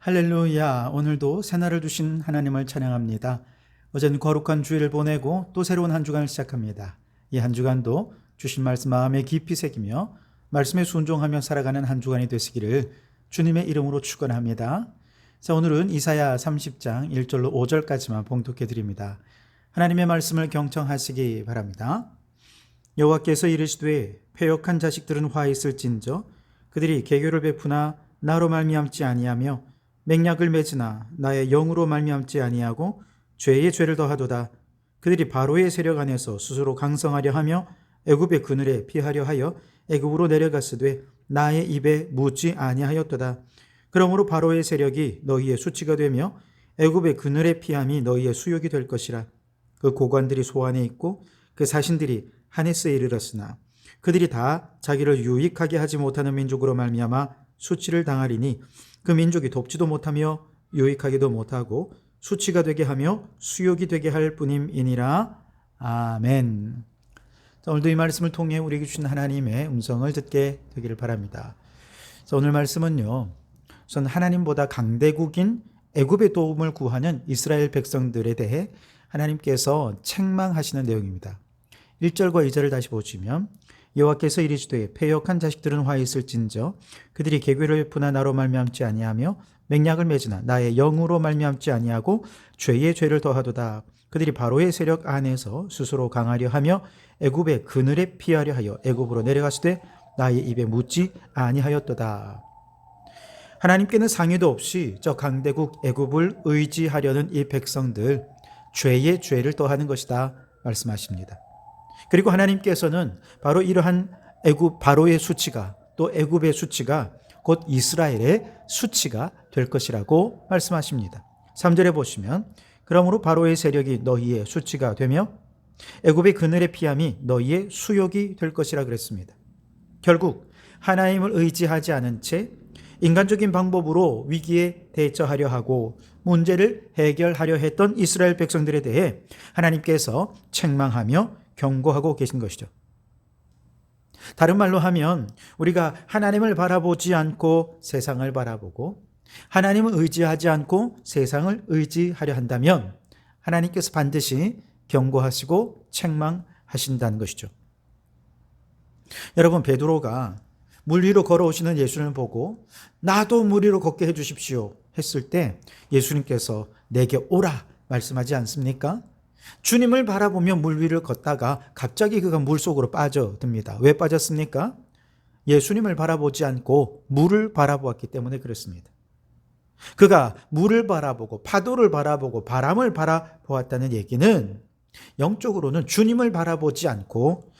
할렐루야. 오늘도 새날을 주신 하나님을 찬양합니다. 어제는 거룩한 주일을 보내고 또 새로운 한 주간을 시작합니다. 이 한 주간도 주신 말씀 마음에 깊이 새기며 말씀에 순종하며 살아가는 한 주간이 되시기를 주님의 이름으로 축원합니다. 자, 오늘은 이사야 30장 1절로 5절까지만 봉독해 드립니다. 하나님의 말씀을 경청하시기 바랍니다. 여호와께서 이르시되 패역한 자식들은 화 있을진저 그들이 계교를 베푸나 나로 말미암지 아니하며 맹약을 맺으나 나의 영으로 말미암지 아니하고 죄의 죄를 더하도다. 그들이 바로의 세력 안에서 스스로 강성하려 하며 애굽의 그늘에 피하려 하여 애굽으로 내려갔으되 나의 입에 묻지 아니하였도다. 그러므로 바로의 세력이 너희의 수치가 되며 애굽의 그늘에 피함이 너희의 수욕이 될 것이라. 그 고관들이 소안에 있고 그 사신들이 하네스에 이르렀으나 그들이 다 자기를 유익하게 하지 못하는 민족으로 말미암아 수치를 당하리니 그 민족이 돕지도 못하며 유익하기도 못하고 수치가 되게 하며 수욕이 되게 할 뿐임이니라. 아멘. 자, 오늘도 이 말씀을 통해 우리에게 주신 하나님의 음성을 듣게 되기를 바랍니다. 자, 오늘 말씀은요, 우선 하나님보다 강대국인 애굽의 도움을 구하는 이스라엘 백성들에 대해 하나님께서 책망하시는 내용입니다. 1절과 2절을 다시 보시면 여호와께서 이르시되 패역한 자식들은 화 있을진저 그들이 계교를 베푸나 나로 말미암지 아니하며 맹약을 맺으나 나의 영으로 말미암지 아니하고 죄의 죄를 더하도다. 그들이 바로의 세력 안에서 스스로 강하려 하며 애굽의 그늘에 피하려 하여 애굽으로 내려갔을 때 나의 입에 묻지 아니하였도다. 하나님께는 상의도 없이 저 강대국 애굽을 의지하려는 이 백성들 죄의 죄를 더하는 것이다 말씀하십니다. 그리고 하나님께서는 바로 이러한 애굽 바로의 수치가 또 애굽의 수치가 곧 이스라엘의 수치가 될 것이라고 말씀하십니다. 3절에 보시면 그러므로 바로의 세력이 너희의 수치가 되며 애굽의 그늘의 피함이 너희의 수욕이 될 것이라 그랬습니다. 결국 하나님을 의지하지 않은 채 인간적인 방법으로 위기에 대처하려 하고 문제를 해결하려 했던 이스라엘 백성들에 대해 하나님께서 책망하며 경고하고 계신 것이죠. 다른 말로 하면 우리가 하나님을 바라보지 않고 세상을 바라보고 하나님을 의지하지 않고 세상을 의지하려 한다면 하나님께서 반드시 경고하시고 책망하신다는 것이죠. 여러분, 베드로가 물 위로 걸어오시는 예수님을 보고 나도 물 위로 걷게 해주십시오 했을 때 예수님께서 내게 오라 말씀하지 않습니까? 주님을 바라보며 물 위를 걷다가 갑자기 그가 물속으로 빠져듭니다. 왜 빠졌습니까? 예수님을 바라보지 않고 물을 바라보았기 때문에 그렇습니다. 그가 물을 바라보고 파도를 바라보고 바람을 바라보았다는 얘기는 영적으로는 주님을 바라보지 않고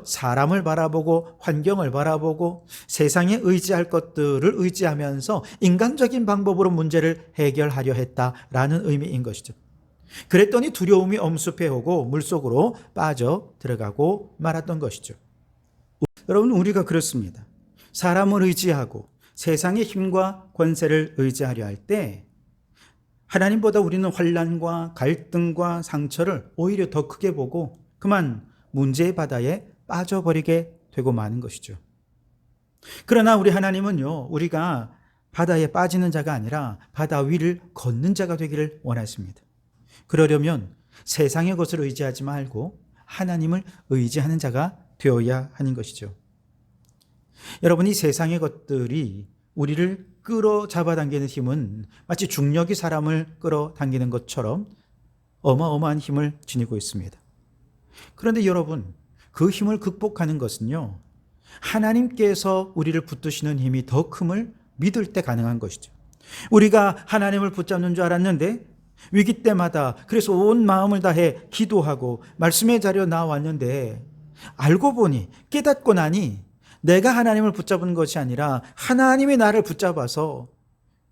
사람을 바라보고 환경을 바라보고 세상에 의지할 것들을 의지하면서 인간적인 방법으로 문제를 해결하려 했다라는 의미인 것이죠. 그랬더니 두려움이 엄습해오고 물속으로 빠져 들어가고 말았던 것이죠. 여러분, 우리가 그렇습니다. 사람을 의지하고 세상의 힘과 권세를 의지하려 할 때 하나님보다 우리는 환난과 갈등과 상처를 오히려 더 크게 보고 그만 문제의 바다에 빠져버리게 되고 마는 것이죠. 그러나 우리 하나님은요, 우리가 바다에 빠지는 자가 아니라 바다 위를 걷는 자가 되기를 원하십니다. 그러려면 세상의 것을 의지하지 말고 하나님을 의지하는 자가 되어야 하는 것이죠. 여러분, 이 세상의 것들이 우리를 끌어잡아당기는 힘은 마치 중력이 사람을 끌어당기는 것처럼 어마어마한 힘을 지니고 있습니다. 그런데 여러분, 그 힘을 극복하는 것은요, 하나님께서 우리를 붙드시는 힘이 더 큼을 믿을 때 가능한 것이죠. 우리가 하나님을 붙잡는 줄 알았는데 위기 때마다 그래서 온 마음을 다해 기도하고 말씀의 자리에 나왔는데 알고 보니 깨닫고 나니 내가 하나님을 붙잡은 것이 아니라 하나님이 나를 붙잡아서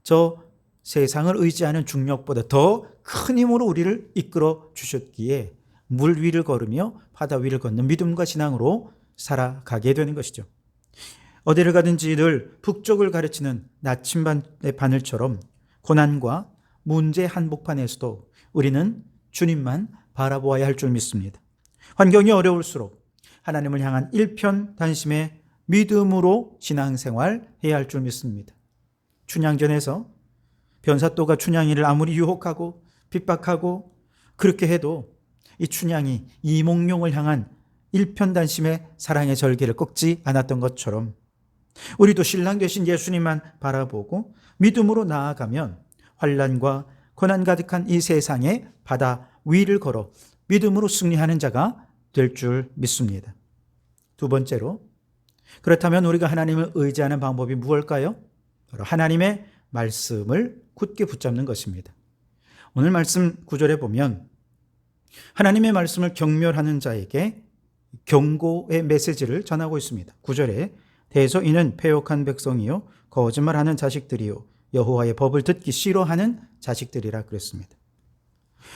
저 세상을 의지하는 중력보다 더 큰 힘으로 우리를 이끌어 주셨기에 물 위를 걸으며 바다 위를 걷는 믿음과 신앙으로 살아가게 되는 것이죠. 어디를 가든지 늘 북쪽을 가르치는 나침반의 바늘처럼 고난과 문제 한복판에서도 우리는 주님만 바라보아야 할 줄 믿습니다. 환경이 어려울수록 하나님을 향한 일편단심의 믿음으로 신앙생활 해야 할 줄 믿습니다. 춘향전에서 변사또가 춘향이를 아무리 유혹하고 핍박하고 그렇게 해도 이 춘향이 이몽룡을 향한 일편단심의 사랑의 절개를 꺾지 않았던 것처럼 우리도 신랑 되신 예수님만 바라보고 믿음으로 나아가면 환난과 고난 가득한 이 세상의 바다 위를 걸어 믿음으로 승리하는 자가 될 줄 믿습니다. 두 번째로, 그렇다면 우리가 하나님을 의지하는 방법이 무엇일까요? 바로 하나님의 말씀을 굳게 붙잡는 것입니다. 오늘 말씀 9절에 보면 하나님의 말씀을 경멸하는 자에게 경고의 메시지를 전하고 있습니다. 9절에 대해서 이는 패역한 백성이요 거짓말하는 자식들이요 여호와의 법을 듣기 싫어하는 자식들이라 그랬습니다.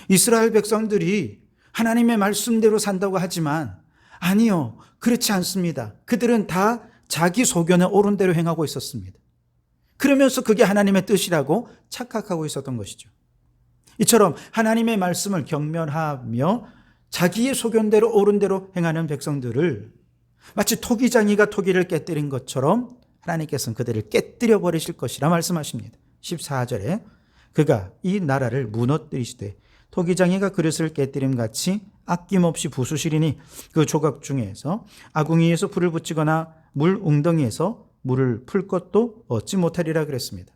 이스라엘 백성들이 하나님의 말씀대로 산다고 하지만 아니요, 그렇지 않습니다. 그들은 다 자기 소견에 옳은 대로 행하고 있었습니다. 그러면서 그게 하나님의 뜻이라고 착각하고 있었던 것이죠. 이처럼 하나님의 말씀을 경멸하며 자기의 소견대로 옳은 대로 행하는 백성들을 마치 토기장이가 토기를 깨뜨린 것처럼 하나님께서는 그들을 깨뜨려 버리실 것이라 말씀하십니다. 14절에 그가 이 나라를 무너뜨리시되 토기장이가 그릇을 깨뜨림 같이 아낌없이 부수시리니 그 조각 중에서 아궁이에서 불을 붙이거나 물 웅덩이에서 물을 풀 것도 얻지 못하리라 그랬습니다.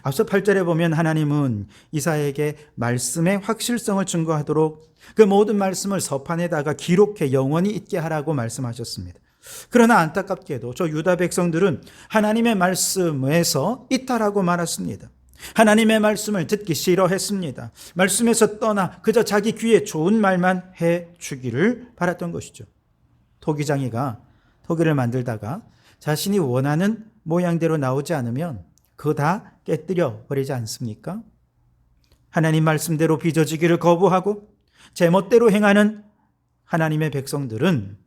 앞서 8절에 보면 하나님은 이사야에게 말씀의 확실성을 증거하도록 그 모든 말씀을 서판에다가 기록해 영원히 있게 하라고 말씀하셨습니다. 그러나 안타깝게도 저 유다 백성들은 하나님의 말씀에서 이탈하고 말았습니다. 하나님의 말씀을 듣기 싫어했습니다. 말씀에서 떠나 그저 자기 귀에 좋은 말만 해주기를 바랐던 것이죠. 토기장이가 토기를 만들다가 자신이 원하는 모양대로 나오지 않으면 그거 다 깨뜨려 버리지 않습니까? 하나님 말씀대로 빚어지기를 거부하고 제멋대로 행하는 하나님의 백성들은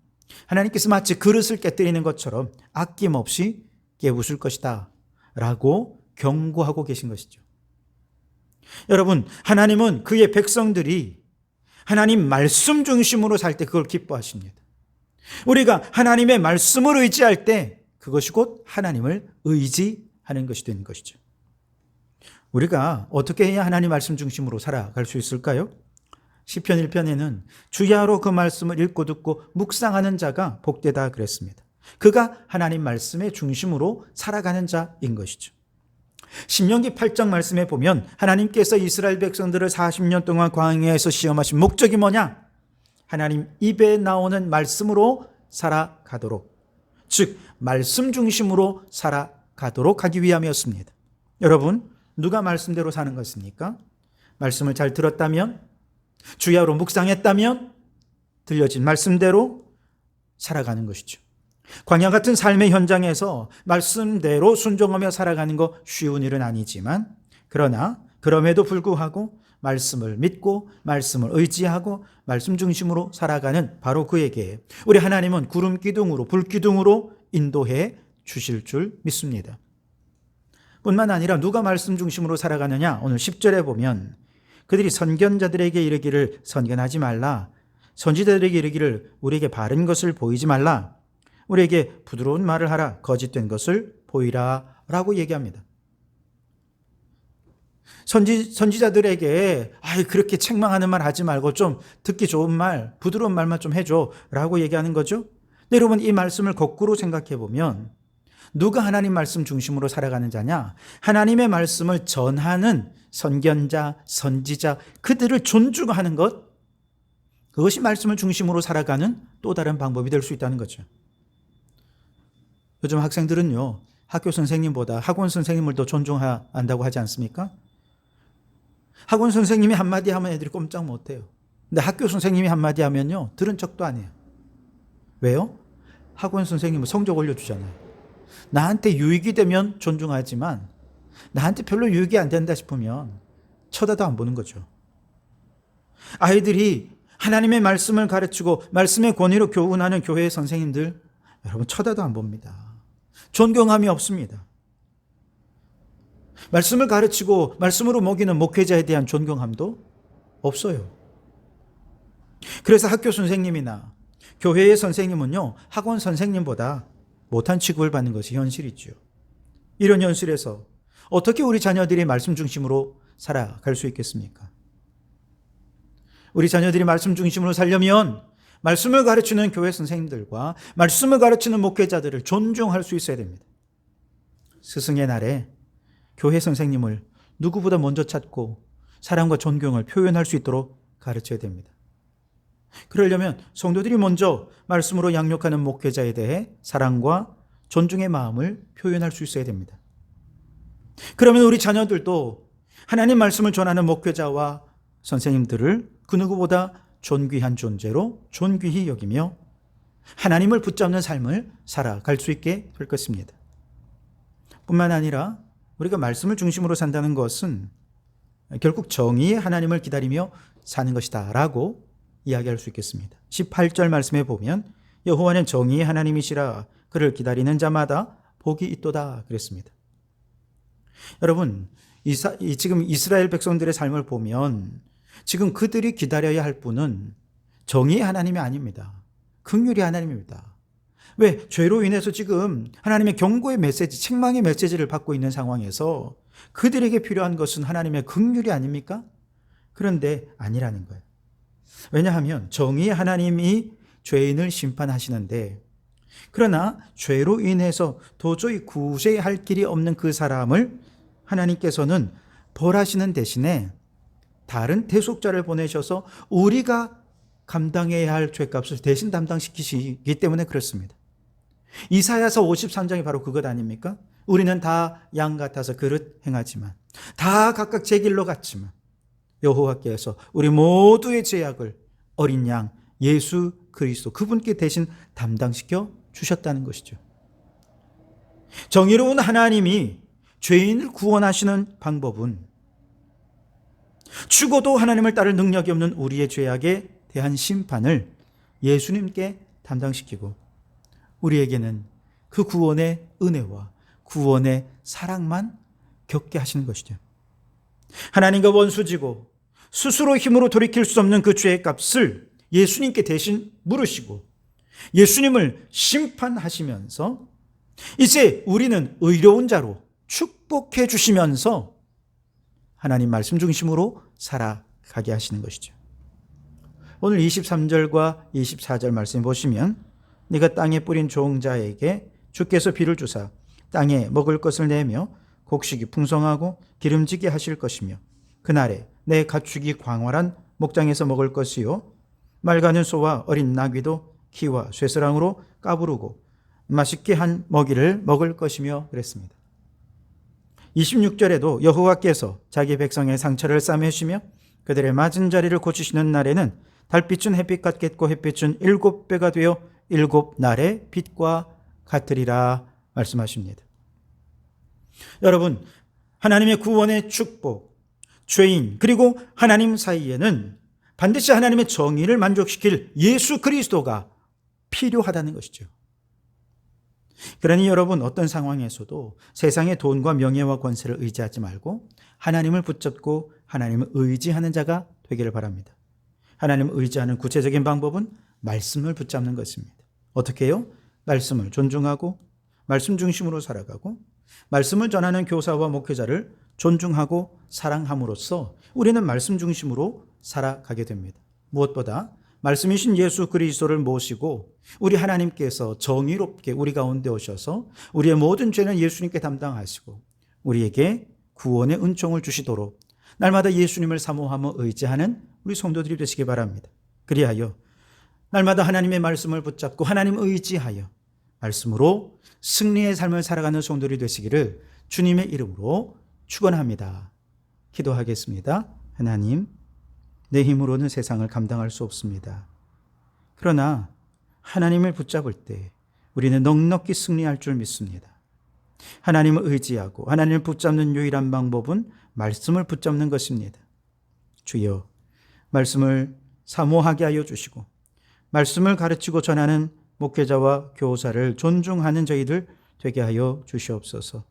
하나님께서 마치 그릇을 깨뜨리는 것처럼 아낌없이 깨부술 것이다 라고 경고하고 계신 것이죠. 여러분, 하나님은 그의 백성들이 하나님 말씀 중심으로 살 때 그걸 기뻐하십니다. 우리가 하나님의 말씀을 의지할 때 그것이 곧 하나님을 의지하는 것이 되는 것이죠. 우리가 어떻게 해야 하나님 말씀 중심으로 살아갈 수 있을까요? 시편 1편에는 주야로 그 말씀을 읽고 듣고 묵상하는 자가 복되다 그랬습니다. 그가 하나님 말씀의 중심으로 살아가는 자인 것이죠. 신명기 8장 말씀에 보면 하나님께서 이스라엘 백성들을 40년 동안 광야에서 시험하신 목적이 뭐냐? 하나님 입에 나오는 말씀으로 살아가도록, 즉 말씀 중심으로 살아가도록 하기 위함이었습니다. 여러분, 누가 말씀대로 사는 것입니까? 말씀을 잘 들었다면, 주야로 묵상했다면 들려진 말씀대로 살아가는 것이죠. 광야 같은 삶의 현장에서 말씀대로 순종하며 살아가는 거 쉬운 일은 아니지만, 그러나 그럼에도 불구하고 말씀을 믿고 말씀을 의지하고 말씀 중심으로 살아가는 바로 그에게 우리 하나님은 구름 기둥으로 불 기둥으로 인도해 주실 줄 믿습니다. 뿐만 아니라 누가 말씀 중심으로 살아가느냐? 오늘 10절에 보면 그들이 선견자들에게 이르기를 선견하지 말라, 선지자들에게 이르기를 우리에게 바른 것을 보이지 말라, 우리에게 부드러운 말을 하라, 거짓된 것을 보이라 라고 얘기합니다. 선지자들에게 그렇게 책망하는 말 하지 말고 좀 듣기 좋은 말, 부드러운 말만 좀 해줘 라고 얘기하는 거죠. 근데 여러분, 이 말씀을 거꾸로 생각해 보면 누가 하나님 말씀 중심으로 살아가는 자냐? 하나님의 말씀을 전하는 선견자, 선지자, 그들을 존중하는 것, 그것이 말씀을 중심으로 살아가는 또 다른 방법이 될 수 있다는 거죠. 요즘 학생들은요, 학교 선생님보다 학원 선생님을 더 존중한다고 하지 않습니까? 학원 선생님이 한마디 하면 애들이 꼼짝 못해요. 근데 학교 선생님이 한마디 하면요, 들은 척도 안 해요. 왜요? 학원 선생님은 성적 올려주잖아요. 나한테 유익이 되면 존중하지만 나한테 별로 유익이 안 된다 싶으면 쳐다도 안 보는 거죠. 아이들이 하나님의 말씀을 가르치고 말씀의 권위로 교훈하는 교회의 선생님들, 여러분 쳐다도 안 봅니다. 존경함이 없습니다. 말씀을 가르치고 말씀으로 먹이는 목회자에 대한 존경함도 없어요. 그래서 학교 선생님이나 교회의 선생님은요, 학원 선생님보다 못한 취급을 받는 것이 현실이죠. 이런 현실에서 어떻게 우리 자녀들이 말씀 중심으로 살아갈 수 있겠습니까? 우리 자녀들이 말씀 중심으로 살려면 말씀을 가르치는 교회 선생님들과 말씀을 가르치는 목회자들을 존중할 수 있어야 됩니다. 스승의 날에 교회 선생님을 누구보다 먼저 찾고 사랑과 존경을 표현할 수 있도록 가르쳐야 됩니다. 그러려면 성도들이 먼저 말씀으로 양육하는 목회자에 대해 사랑과 존중의 마음을 표현할 수 있어야 됩니다. 그러면 우리 자녀들도 하나님 말씀을 전하는 목회자와 선생님들을 그 누구보다 존귀한 존재로 존귀히 여기며 하나님을 붙잡는 삶을 살아갈 수 있게 될 것입니다. 뿐만 아니라 우리가 말씀을 중심으로 산다는 것은 결국 정의의 하나님을 기다리며 사는 것이다 라고 이야기할 수 있겠습니다. 18절 말씀에 보면 여호와는 정의의 하나님이시라 그를 기다리는 자마다 복이 있도다 그랬습니다. 여러분, 지금 이스라엘 백성들의 삶을 보면 지금 그들이 기다려야 할 분은 정의의 하나님이 아닙니다. 긍휼의 하나님입니다. 왜? 죄로 인해서 지금 하나님의 경고의 메시지, 책망의 메시지를 받고 있는 상황에서 그들에게 필요한 것은 하나님의 긍휼이 아닙니까? 그런데 아니라는 거예요. 왜냐하면 정의의 하나님이 죄인을 심판하시는데, 그러나 죄로 인해서 도저히 구제할 길이 없는 그 사람을 하나님께서는 벌하시는 대신에 다른 대속자를 보내셔서 우리가 감당해야 할 죄값을 대신 담당시키시기 때문에 그렇습니다. 이사야서 53장이 바로 그것 아닙니까? 우리는 다 양 같아서 그릇 행하지만, 다 각각 제 길로 갔지만 여호와께서 우리 모두의 죄악을 어린 양 예수 그리스도 그분께 대신 담당시켜 주셨다는 것이죠. 정의로운 하나님이 죄인을 구원하시는 방법은 죽어도 하나님을 따를 능력이 없는 우리의 죄악에 대한 심판을 예수님께 담당시키고 우리에게는 그 구원의 은혜와 구원의 사랑만 겪게 하시는 것이죠. 하나님과 원수지고 스스로 힘으로 돌이킬 수 없는 그 죄의 값을 예수님께 대신 물으시고 예수님을 심판하시면서 이제 우리는 의로운 자로 축복해 주시면서 하나님 말씀 중심으로 살아가게 하시는 것이죠. 오늘 23절과 24절 말씀 보시면 네가 땅에 뿌린 종자에게 주께서 비를 주사 땅에 먹을 것을 내며 곡식이 풍성하고 기름지게 하실 것이며 그날에 내 가축이 광활한 목장에서 먹을 것이요 맑은 소와 어린 나귀도 키와 쇠사랑으로 까부르고 맛있게 한 먹이를 먹을 것이며 그랬습니다. 26절에도 여호와께서 자기 백성의 상처를 싸매시며 그들의 맞은 자리를 고치시는 날에는 달빛은 햇빛 같겠고 햇빛은 7배가 되어 7날의 빛과 같으리라 말씀하십니다. 여러분, 하나님의 구원의 축복, 죄인 그리고 하나님 사이에는 반드시 하나님의 정의를 만족시킬 예수 그리스도가 필요하다는 것이죠. 그러니 여러분, 어떤 상황에서도 세상의 돈과 명예와 권세를 의지하지 말고 하나님을 붙잡고 하나님을 의지하는 자가 되기를 바랍니다. 하나님을 의지하는 구체적인 방법은 말씀을 붙잡는 것입니다. 어떻게 해요? 말씀을 존중하고 말씀 중심으로 살아가고 말씀을 전하는 교사와 목회자를 존중하고 사랑함으로써 우리는 말씀 중심으로 살아가게 됩니다. 무엇보다 말씀이신 예수 그리스도를 모시고 우리 하나님께서 정의롭게 우리 가운데 오셔서 우리의 모든 죄는 예수님께 담당하시고 우리에게 구원의 은총을 주시도록 날마다 예수님을 사모하며 의지하는 우리 성도들이 되시기 바랍니다. 그리하여 날마다 하나님의 말씀을 붙잡고 하나님 의지하여 말씀으로 승리의 삶을 살아가는 성도들이 되시기를 주님의 이름으로 축원합니다. 기도하겠습니다. 하나님, 내 힘으로는 세상을 감당할 수 없습니다. 그러나 하나님을 붙잡을 때 우리는 넉넉히 승리할 줄 믿습니다. 하나님을 의지하고 하나님을 붙잡는 유일한 방법은 말씀을 붙잡는 것입니다. 주여, 말씀을 사모하게 하여 주시고 말씀을 가르치고 전하는 목회자와 교사를 존중하는 저희들 되게 하여 주시옵소서.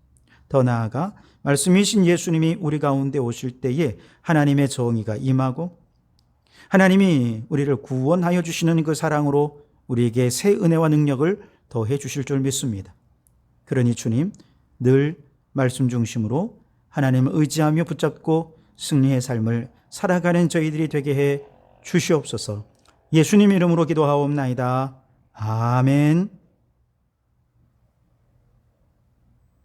더 나아가 말씀이신 예수님이 우리 가운데 오실 때에 하나님의 정의가 임하고 하나님이 우리를 구원하여 주시는 그 사랑으로 우리에게 새 은혜와 능력을 더해 주실 줄 믿습니다. 그러니 주님, 늘 말씀 중심으로 하나님을 의지하며 붙잡고 승리의 삶을 살아가는 저희들이 되게 해 주시옵소서. 예수님 이름으로 기도하옵나이다. 아멘.